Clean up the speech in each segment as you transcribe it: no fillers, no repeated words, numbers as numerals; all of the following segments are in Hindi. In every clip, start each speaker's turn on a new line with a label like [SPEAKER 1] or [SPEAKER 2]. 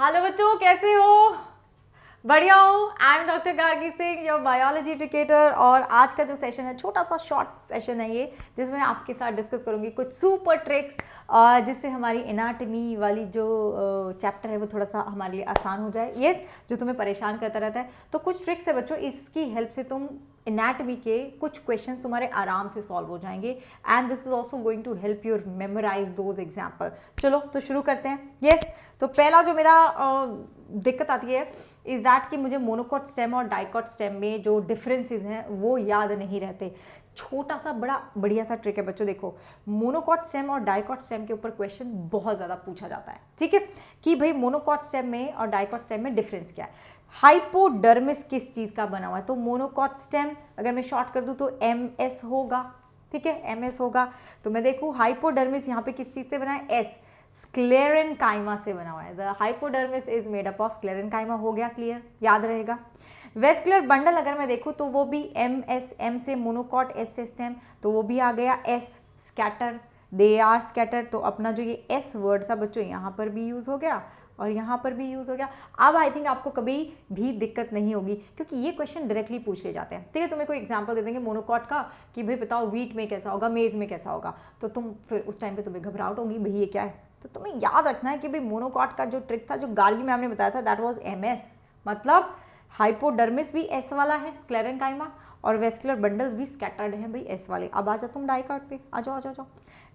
[SPEAKER 1] हेलो बच्चों, कैसे हो? बढ़िया हूँ। I am doctor Gargi Singh, your biology educator. और आज का जो सेशन है, छोटा सा शॉर्ट सेशन है ये, जिसमें आपके साथ डिस्कस करूँगी कुछ सुपर ट्रिक्स जिससे हमारी एनाटमी वाली जो चैप्टर है वो थोड़ा सा हमारे लिए आसान हो जाए। यस, जो तुम्हें परेशान करता रहता है। तो कुछ ट्रिक्स है बच्चों, इसकी हेल्प से तुम एनाटमी के कुछ क्वेश्चन तुम्हारे आराम से सॉल्व हो जाएंगे and this is also going to help your memorise those example. चलो तो शुरू करते हैं। यस, तो पहला जो मेरा दिक्कत आती है इज दैट कि मुझे मोनोकॉट स्टेम और डाइकॉट स्टेम में जो डिफरेंसेस हैं वो याद नहीं रहते। छोटा सा बड़ा बढ़िया सा ट्रिक है बच्चों, देखो मोनोकॉट स्टेम और डाइकॉट स्टेम के ऊपर क्वेश्चन बहुत ज़्यादा पूछा जाता है, ठीक है, कि भाई मोनोकॉट स्टेम में और डाइकॉट स्टेम में डिफरेंस क्या है। हाइपोडर्मिस किस चीज़ का बना हुआ है? तो मोनोकॉट स्टेम अगर मैं शॉर्ट कर दूँ तो एस होगा, ठीक है, एस होगा। तो मैं देखूँ हाइपोडर्मिस यहाँ पे किस चीज़ से बना है? एस, स्क्लेरेनकाइमा से बना हुआ है। The hypodermis is made up of sclerenchyma. हो गया क्लियर, याद रहेगा। वेस्कुलर बंडल अगर मैं देखूँ तो वो भी एम से मोनोकॉट, एस से स्टेम, तो वो भी आ गया। As scatter, they are scatter. तो अपना जो ये एस वर्ड था बच्चों यहाँ पर भी यूज़ हो गया और यहाँ पर भी यूज़ हो गया। अब आई थिंक आपको कभी भी दिक्कत नहीं होगी क्योंकि ये क्वेश्चन डायरेक्टली पूछ ले जाते हैं, ठीक है। तुम्हें कोई एग्जांपल दे देंगे मोनोकॉट का कि भाई बताओ वीट में कैसा होगा, मेज़ में कैसा होगा, तो तुम फिर उस टाइम पे तुम्हें घबराहट होगी, भाई ये क्या है। तो तुम्हें याद रखना है कि भाई मोनोकॉट का जो ट्रिक था, जो गार्गी मैम ने बताया था, दैट वाज एमएस, मतलब हाइपोडर्मिस भी एस वाला है, स्क्लेरेनकाइमा, और वेस्कुलर बंडल्स भी स्कैटर्ड हैं भाई एस वाले। अब आ जाओ तुम डाइकॉट पे, आ जाओ आ जाओ।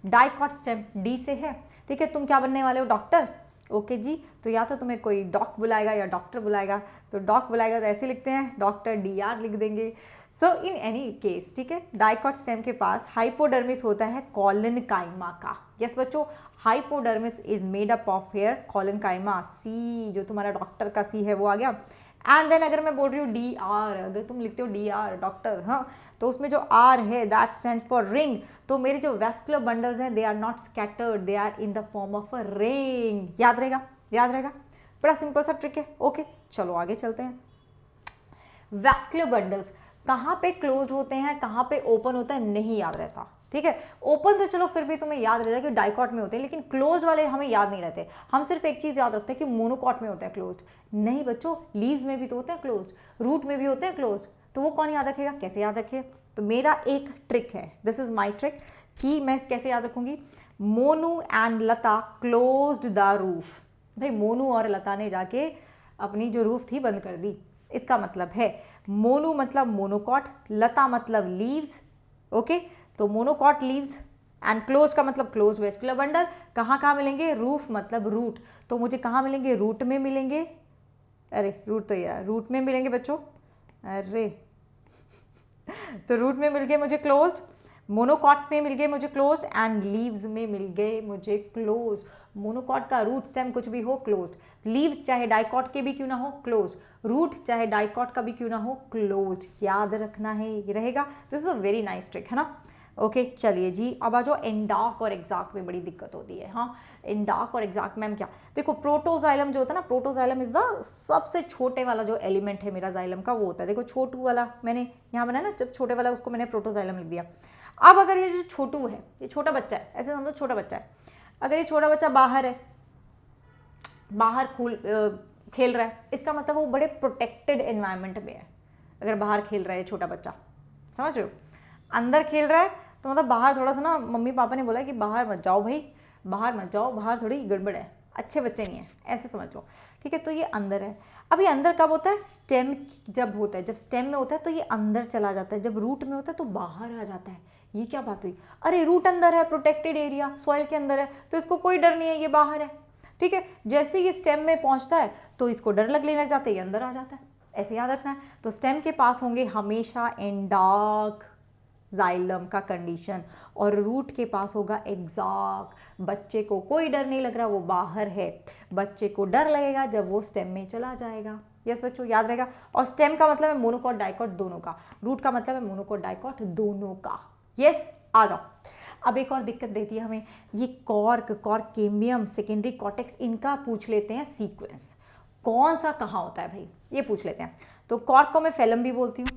[SPEAKER 1] डाइकॉट स्टेम डी से है, ठीक है। तुम क्या बनने वाले हो? डॉक्टर। ओके जी, तो या तो तुम्हें कोई डॉक बुलाएगा या डॉक्टर बुलाएगा। तो डॉक बुलाएगा तो ऐसे लिखते हैं, डॉक्टर डी आर लिख देंगे। सो इन एनी केस, ठीक है, डाइकॉट स्टेम के पास हाइपोडर्मिस होता है कॉलिनकाइमा का। यस बच्चों, hypodermis is made up of hair collenchyma. See, जो तुम्हारा डॉक्टर का सी है वो आ गया। एंड देन अगर मैं बोल रही हूँ डी आर, अगर तुम लिखते हो डी आर डॉक्टर, हाँ, तो उसमें जो आर है दैट स्टैंड फॉर रिंग। तो मेरे जो वेस्कुलर बंडल्स हैं they are not scattered, they are in the form of a ring. याद रहेगा, याद रहेगा। बड़ा सिंपल सा ट्रिक है। ओके, चलो आगे चलते हैं। वेस्कुलर बंडल्स कहाँ पे क्लोज होते हैं, कहाँ पे ओपन होता है, नहीं याद रहता, ठीक है। ओपन तो चलो फिर भी तुम्हें याद रह जाए कि डाइकॉट में होते हैं, लेकिन क्लोज वाले हमें याद नहीं रहते। हम सिर्फ एक चीज़ याद रखते हैं कि मोनोकॉट में होते हैं क्लोज्ड। नहीं बच्चों, लीव्स में भी तो होते हैं क्लोज्ड, रूट में भी होते हैं क्लोज्ड। तो वो कौन याद रखेगा, कैसे याद रखे? तो मेरा एक ट्रिक है, दिस इज माई ट्रिक, कि मैं कैसे याद रखूंगी। Monu and Lata closed the roof. भाई मोनू और लता ने जाके अपनी जो रूफ थी बंद कर दी। इसका मतलब है मोनू मतलब मोनोकॉट, लता मतलब लीव्स, ओके। तो मोनोकॉट लीव्स एंड क्लोज का मतलब क्लोज वेस्कुलर बंडल। कहाँ कहाँ मिलेंगे? रूफ मतलब रूट। तो मुझे कहाँ मिलेंगे? रूट में मिलेंगे। अरे रूट तो यार रूट में मिलेंगे बच्चों, अरे तो रूट में मिल गए मुझे क्लोज्ड, मोनोकॉट में मिल गए मुझे क्लोज, एंड लीव्स में मिल गए मुझे क्लोज। मोनोकॉट का रूट स्टेम कुछ भी हो क्लोज्ड, लीव्स चाहे डाइकॉट के भी क्यों ना हो क्लोज, रूट चाहे डाइकॉट का भी क्यों ना हो क्लोज। याद रखना है, ये रहेगा। This is a very nice trick, है ना। ओके चलिए जी, अब आ जाओ एंडार्क और एग्जार्क में बड़ी दिक्कत होती है। हाँ, एंडार्क और एग्जार्क मैम क्या? देखो प्रोटोजाइलम जो होता है ना, प्रोटोजाइलम इज द सबसे छोटे वाला जो एलिमेंट है मेरा जाइलम का, वो होता है। देखो छोटू वाला मैंने यहाँ बनाया ना, जब छोटे वाला उसको मैंने प्रोटोजाइलम लिख दिया। अब अगर ये जो छोटू है, ये छोटा बच्चा है, ऐसे समझो छोटा बच्चा है। अगर ये छोटा बच्चा बाहर है, बाहर खेल रहा है, इसका मतलब वो बड़े प्रोटेक्टेड एनवायरनमेंट में है। अगर बाहर खेल रहा है छोटा बच्चा, समझ रहे हो। अंदर खेल रहा है तो मतलब बाहर थोड़ा सा ना, मम्मी पापा ने बोला कि बाहर मत जाओ भाई, बाहर मत जाओ, बाहर थोड़ी गड़बड़ है, अच्छे बच्चे नहीं है, ऐसे समझ लो, ठीक है। तो ये अंदर है। अब ये अंदर कब होता है? स्टेम जब होता है, जब स्टेम में होता है तो ये अंदर चला जाता है, जब रूट में होता है तो बाहर आ जाता है। ये क्या बात हुई? अरे रूट अंदर है, प्रोटेक्टेड एरिया, सॉइल के अंदर है, तो इसको कोई डर नहीं है, ये बाहर है, ठीक है। जैसे ये स्टेम में पहुंचता है तो इसको डर लगने लग जाता है, ये अंदर आ जाता है। ऐसे याद रखना है। तो स्टेम के पास होंगे हमेशा एंडार्क जाइलम का कंडीशन, और रूट के पास होगा एग्जॉर्क। बच्चे को कोई डर नहीं लग रहा, वो बाहर है। बच्चे को डर लगेगा जब वो स्टेम में चला जाएगा। यस बच्चों, याद रहेगा। और स्टेम का मतलब है मोनोकॉट डाइकॉट दोनों का, रूट का मतलब है मोनोकॉट डाइकॉट दोनों का। यस, आ जाओ। अब एक और दिक्कत देती है हमें ये कॉर्क, कॉर्केमियम, सेकेंडरी कॉर्टेक्स, इनका पूछ लेते हैं सीक्वेंस, कौन सा कहाँ होता है भाई, ये पूछ लेते हैं। तो कॉर्क को मैं फेलम भी बोलती हूँ,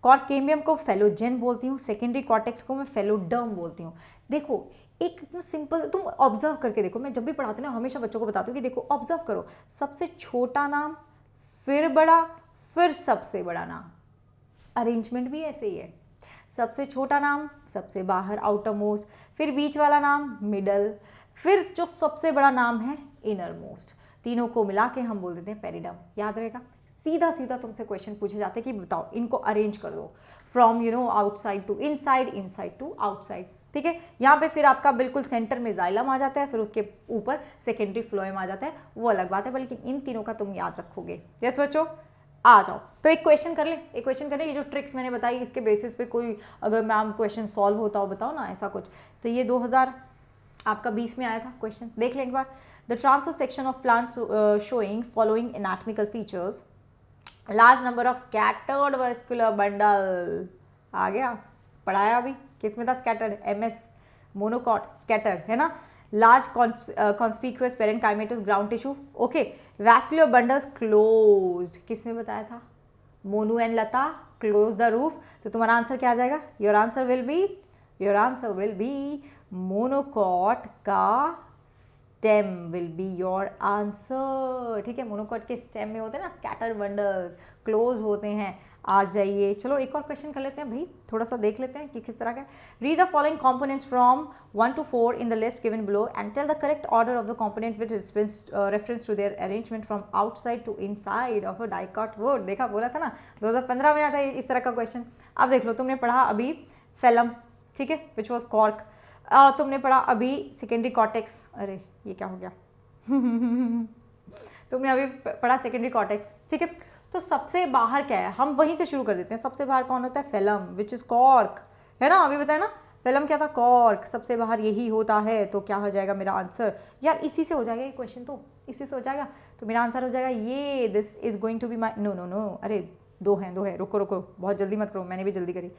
[SPEAKER 1] कॉर्केमियम को फेलोजेन बोलती हूँ, सेकेंडरी कॉर्टेक्स को मैं फेलोडर्म बोलती हूँ। देखो एक इतना सिंपल, तुम ऑब्जर्व करके देखो, मैं जब भी पढ़ाती हूँ ना हमेशा बच्चों को बताती हूँ कि देखो ऑब्जर्व करो, सबसे छोटा नाम, फिर बड़ा, फिर सबसे बड़ा नाम। अरेंजमेंट भी ऐसे ही है, सबसे छोटा नाम सबसे बाहर आउटर मोस्ट, फिर बीच वाला नाम मिडल, फिर जो सबसे बड़ा नाम है इनर मोस्ट। तीनों को मिला के हम बोल देते हैं पेरिडम। याद रहेगा? सीधा सीधा तुमसे क्वेश्चन पूछे जाते हैं कि बताओ इनको अरेंज कर दो from outside to inside, inside to outside. ठीक है, यहाँ पे फिर आपका बिल्कुल सेंटर में जाइलम आ जाता है, फिर उसके ऊपर सेकेंडरी फ्लोएम आ जाता है, वो अलग बात है, बल्कि इन तीनों का तुम याद रखोगे। यस बच्चों, आ जाओ। तो एक क्वेश्चन कर ले, एक क्वेश्चन करें, ये जो ट्रिक्स मैंने बताई इसके बेसिस पे कोई अगर मैम क्वेश्चन सॉल्व होता हो बताओ ना ऐसा कुछ। तो ये 2020 में आया था क्वेश्चन, देख लें एक बार। The transfer section of plants showing following anatomical features, large number of scattered vascular bundle. आ गया, पढ़ाया अभी, किस में था स्कैटर्ड? MS मोनोकॉट स्कैटर्ड है ना। Large conspicuous parenchymatous ground tissue, okay. Vascular bundles closed, किस में बताया था? Monu and Lata, close the roof. तो तुम्हारा आंसर क्या आ जाएगा? Your answer will be monocot का stem will be your answer. ठीक है, मोनोकॉट के स्टेम में होते हैं ना स्कैटर बंडल्स, क्लोज होते हैं। आ जाइए, चलो एक और क्वेश्चन कर लेते हैं भाई, थोड़ा सा देख लेते हैं कि किस तरह का। Read the following components from 1 to 4 in the list given below and tell the correct order of the component which reference to their arrangement from outside to inside of a dicot wood. देखा, बोला था ना 2015 में आता है इस तरह का क्वेश्चन। अब देख लो, तुमने पढ़ा अभी फेलम, ठीक है, विच वॉज कॉर्क। तुमने पढ़ा अभी सेकेंडरी कॉर्टेक्स, अरे ये क्या हो गया तुमने अभी पढ़ा सेकेंडरी कॉर्टेक्स, ठीक है। तो सबसे बाहर क्या है, हम वहीं से शुरू कर देते हैं। सबसे बाहर कौन होता है? फेलम, विच इज कॉर्क, है ना, अभी बताया ना। फेलम क्या था? कॉर्क, सबसे बाहर यही होता है। तो क्या हो जाएगा मेरा आंसर? यार इसी से हो जाएगा ये क्वेश्चन, तो इसी से हो जाएगा। तो मेरा आंसर हो जाएगा ये, this is going to be my, no, अरे दो हैं, रुको, बहुत जल्दी मत करो, मैंने भी जल्दी करी।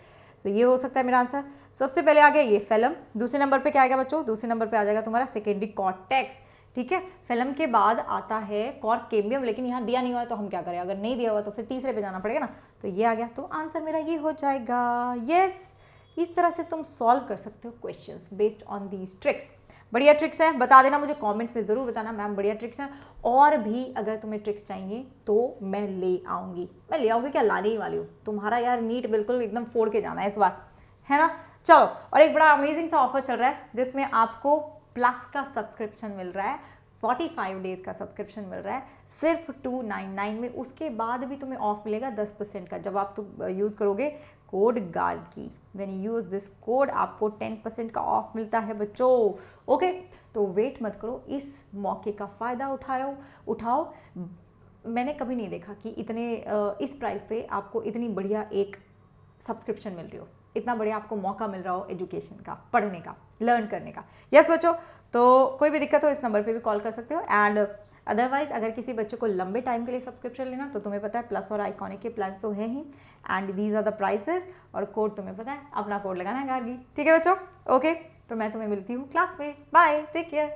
[SPEAKER 1] तो ये हो सकता है मेरा आंसर। सबसे पहले आ गया ये फेलम, दूसरे नंबर पे क्या आएगा बच्चों? दूसरे नंबर पे आ जाएगा तुम्हारा सेकेंडरी कॉर्टेक्स, ठीक है। फेलम के बाद आता है कॉर्केम्बियम, लेकिन यहाँ दिया नहीं हुआ है तो हम क्या करें, अगर नहीं दिया हुआ तो फिर तीसरे पे जाना पड़ेगा ना। तो ये आ गया, तो आंसर मेरा ये हो जाएगा। यस, इस तरह से तुम सॉल्व कर सकते हो questions based on these tricks. बढ़िया ट्रिक्स है, बता देना मुझे कमेंट्स में ज़रूर बताना मैम बढ़िया ट्रिक्स हैं। और भी अगर तुम्हें ट्रिक्स चाहिए तो मैं ले आऊँगी क्या, लाने ही वाली हूँ। तुम्हारा यार नीट बिल्कुल एकदम फोड़ के जाना है इस बार, है ना। चलो, और एक बड़ा अमेजिंग सा ऑफर चल रहा है जिसमें आपको प्लस का सब्सक्रिप्शन मिल रहा है, 45 डेज का सब्सक्रिप्शन मिल रहा है सिर्फ 299 में। उसके बाद भी तुम्हें ऑफ मिलेगा 10% का, जब आप तो यूज़ करोगे कोड गार्ड की। When you use this code आपको 10% का ऑफ मिलता है बच्चों, ओके। तो वेट मत करो, इस मौके का फ़ायदा उठाओ। मैंने कभी नहीं देखा कि इतने इस प्राइस पे आपको इतनी बढ़िया एक सब्सक्रिप्शन मिल रही हो, इतना बढ़िया आपको मौका मिल रहा हो एजुकेशन का, पढ़ने का, लर्न करने का। यस बच्चों, तो कोई भी दिक्कत हो इस नंबर पे भी कॉल कर सकते हो। एंड अदरवाइज अगर किसी बच्चे को लंबे टाइम के लिए सब्सक्रिप्शन लेना, तो तुम्हें पता है प्लस और आइकॉनिक के प्लान तो है ही, and these are the prices. और कोड तुम्हें पता है, अपना कोड लगाना है गार्गी, ठीक है बच्चों, ओके। तो मैं तुम्हें मिलती हूँ क्लास में, बाय, टेक केयर।